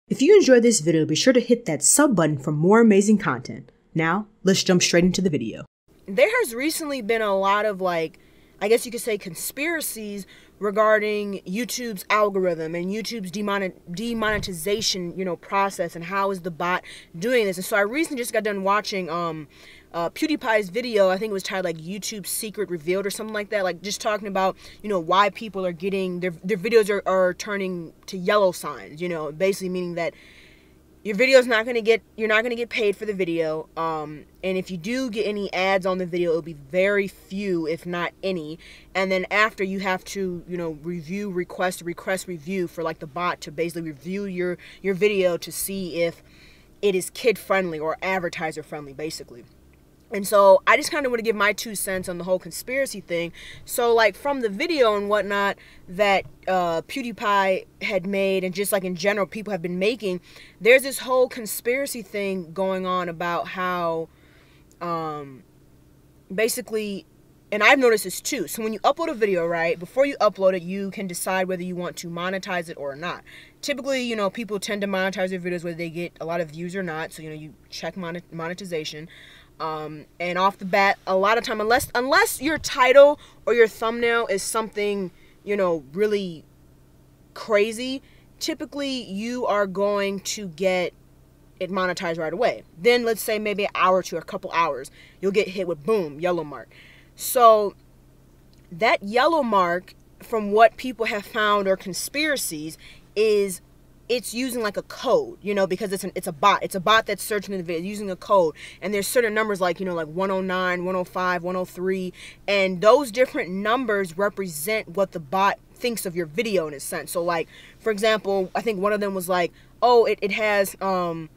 If you enjoyed this video, be sure to hit that sub button for more amazing content. Now, let's jump straight into the video. There has recently been a lot of, I guess you could say, conspiracies regarding YouTube's algorithm and YouTube's demonetization, process, and how is the bot doing this. And so I recently just got done watching PewDiePie's video. I think it was titled YouTube's Secret Revealed or something like that, just talking about why people are getting their videos are turning to yellow signs, basically meaning that your video is not going to get, you're not going to get paid for the video, and if you do get any ads on the video, it'll be very few, if not any. And then after, you have to request review for the bot to basically review your video to see if it is kid friendly or advertiser friendly, basically. And so I just kind of want to give my 2 cents on the whole conspiracy thing. So from the video and whatnot that PewDiePie had made, and just in general people have been making, there's this whole conspiracy thing going on about how basically, and I've noticed this too, so when you upload a video, right, before you upload it, you can decide whether you want to monetize it or not. Typically, people tend to monetize their videos whether they get a lot of views or not, so you check monetization. And off the bat, a lot of time, unless your title or your thumbnail is something, really crazy, typically you are going to get it monetized right away. Then let's say maybe an hour to a couple hours, you'll get hit with boom, yellow mark. So that yellow mark, from what people have found, or conspiracies, is it's using a code, because it's a bot. It's a bot that's searching in the video, using a code. And there's certain numbers like 109, 105, 103. And those different numbers represent what the bot thinks of your video in a sense. So for example, I think one of them was oh, it has kind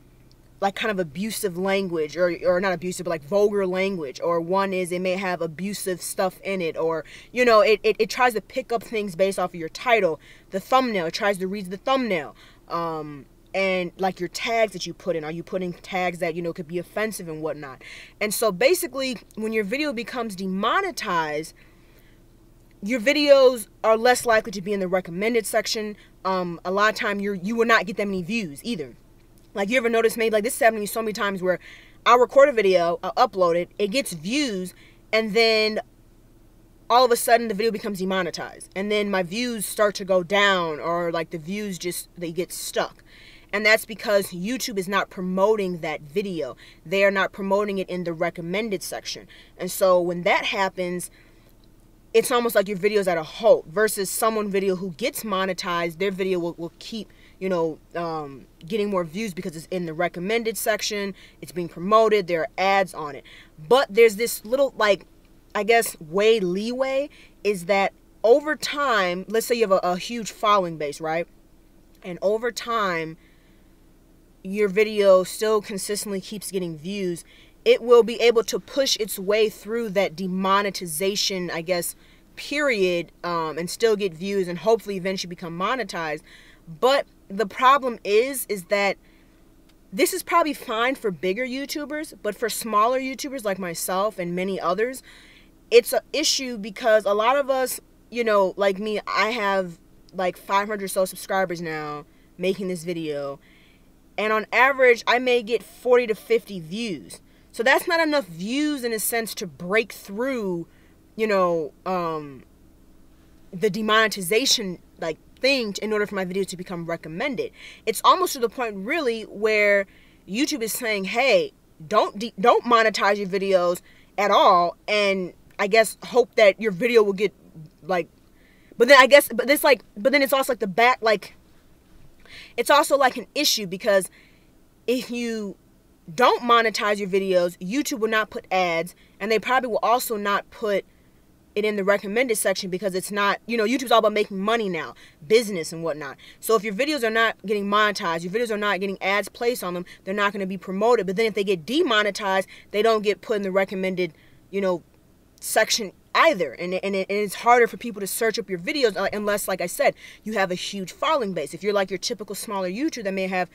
of abusive language, or not abusive, but vulgar language. Or one is it may have abusive stuff in it, or it tries to pick up things based off of your title. The thumbnail, it tries to read the thumbnail. And your tags that you put in, are you putting tags that could be offensive and whatnot? And so basically, when your video becomes demonetized, your videos are less likely to be in the recommended section. A lot of time you will not get that many views either. You ever notice, maybe this has happened to me so many times, where I'll record a video, I'll upload it, it gets views, and then all of a sudden the video becomes demonetized, and then my views start to go down, or the views they get stuck. And that's because YouTube is not promoting that video. They are not promoting it in the recommended section. And so when that happens, it's almost like your video's at a halt, versus someone video who gets monetized, their video will keep getting more views because it's in the recommended section, it's being promoted, there are ads on it. But there's this little I guess leeway, is that over time, let's say you have a huge following base, right? And over time, your video still consistently keeps getting views, it will be able to push its way through that demonetization, I guess, period, and still get views, and hopefully eventually become monetized. But the problem is that this is probably fine for bigger YouTubers, but for smaller YouTubers like myself and many others, it's an issue, because a lot of us, like me, I have 500 or so subscribers now making this video, and on average I may get 40 to 50 views. So that's not enough views in a sense to break through, the demonetization thing in order for my videos to become recommended. It's almost to the point really where YouTube is saying, hey, don't monetize your videos at all, and I guess hope that your video will get but then it's also the back, it's also an issue, because if you don't monetize your videos, YouTube will not put ads, and they probably will also not put it in the recommended section, because it's not, YouTube's all about making money now, business and whatnot. So if your videos are not getting monetized, your videos are not getting ads placed on them, they're not going to be promoted. But then if they get demonetized, they don't get put in the recommended, section either. And it's harder for people to search up your videos, unless, like I said, you have a huge following base. If you're your typical smaller YouTuber that may have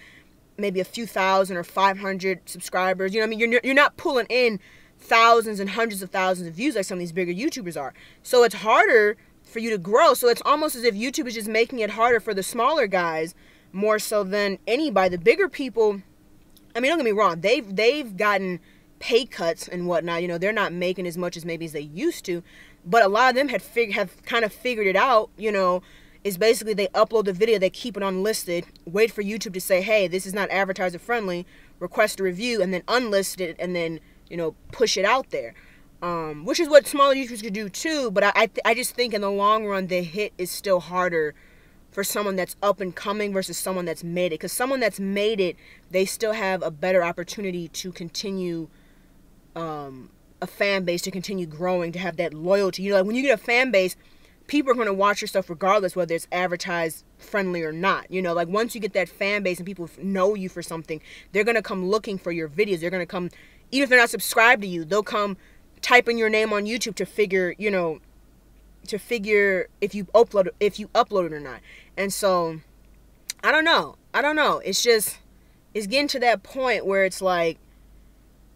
maybe a few thousand or 500 subscribers, you're not pulling in thousands and hundreds of thousands of views like some of these bigger YouTubers are. So it's harder for you to grow. So it's almost as if YouTube is just making it harder for the smaller guys more so than anybody. The bigger people, I mean, don't get me wrong, they've gotten pay cuts and whatnot. You know, they're not making as much as maybe as they used to, but a lot of them have kind of figured it out. You know, is basically they upload the video, they keep it unlisted, wait for YouTube to say, hey, this is not advertiser friendly, request a review, and then unlist it, and then, you know, push it out there. Which is what smaller YouTubers could do too, but I just think in the long run, the hit is still harder for someone that's up and coming versus someone that's made it. Because someone that's made it, they still have a better opportunity to continue, a fan base, to continue growing, to have that loyalty. You know, like when you get a fan base, people are going to watch your stuff regardless whether it's advertised friendly or not. You know, like once you get that fan base and people know you for something, they're going to come looking for your videos. They're going to come, even if they're not subscribed to you, they'll come type in your name on YouTube to figure, you know, to figure if you upload it or not. And so I don't know. It's getting to that point where it's like,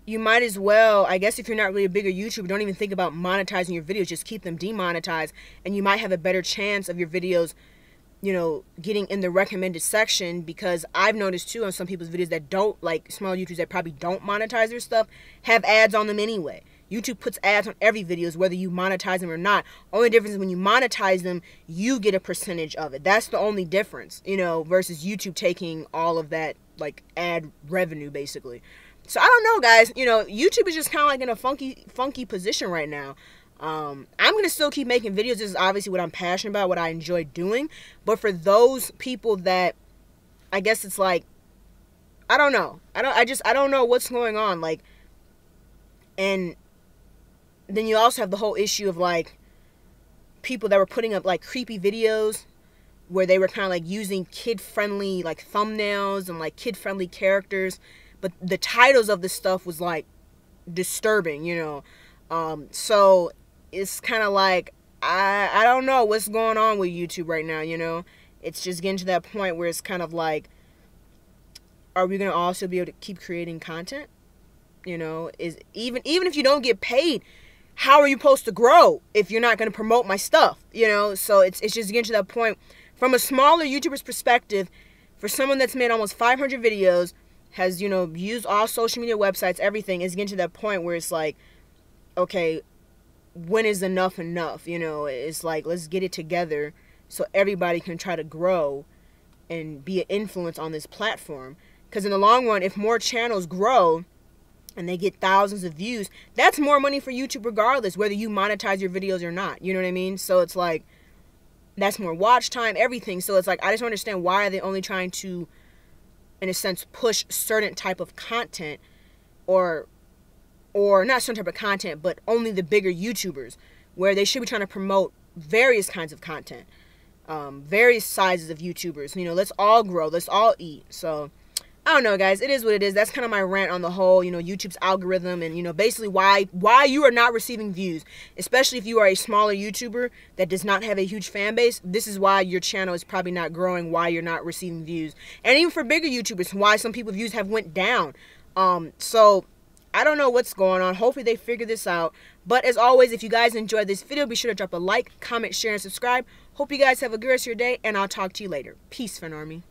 you might as well, I guess if you're not really a bigger YouTuber, don't even think about monetizing your videos. Just keep them demonetized, and you might have a better chance of your videos, you know, getting in the recommended section. Because I've noticed too on some people's videos that don't, like small YouTubers that probably don't monetize their stuff, have ads on them anyway. YouTube puts ads on every videos whether you monetize them or not. Only difference is when you monetize them, you get a percentage of it. That's the only difference, you know, versus YouTube taking all of that like ad revenue basically. So I don't know, guys. You know, YouTube is just kind of like in a funky position right now. I'm going to still keep making videos. This is obviously what I'm passionate about, what I enjoy doing. But for those people that, I guess it's like, I don't know. I don't know what's going on. Like, and then you also have the whole issue of like people that were putting up like creepy videos where they were kind of like using kid-friendly like thumbnails and like kid-friendly characters. But the titles of this stuff was like disturbing, you know. So it's kind of like, I don't know what's going on with YouTube right now, you know. It's just getting to that point where it's kind of like, are we going to also be able to keep creating content? You know, is even if you don't get paid, how are you supposed to grow if you're not going to promote my stuff? You know, so it's just getting to that point from a smaller YouTuber's perspective. For someone that's made almost 500 videos, has, you know, used all social media websites, everything, is getting to that point where it's like, okay, when is enough? You know, it's like, let's get it together so everybody can try to grow and be an influence on this platform. Because in the long run, if more channels grow and they get thousands of views, that's more money for YouTube regardless, whether you monetize your videos or not. You know what I mean? So it's like, that's more watch time, everything. So it's like, I just don't understand, why are they only trying to, in a sense, push certain type of content, or not certain type of content, but only the bigger YouTubers, where they should be trying to promote various kinds of content, various sizes of YouTubers. You know, let's all grow, let's all eat. So I don't know, guys. It is what it is. That's kind of my rant on the whole, you know, YouTube's algorithm, and, you know, basically why you are not receiving views, especially if you are a smaller YouTuber that does not have a huge fan base. This is why your channel is probably not growing, why you're not receiving views. And even for bigger YouTubers, why some people's views have went down. So I don't know what's going on. Hopefully they figure this out. But as always, if you guys enjoyed this video, be sure to drop a like, comment, share, and subscribe. Hope you guys have a good rest of your day, and I'll talk to you later. Peace, Fan Army.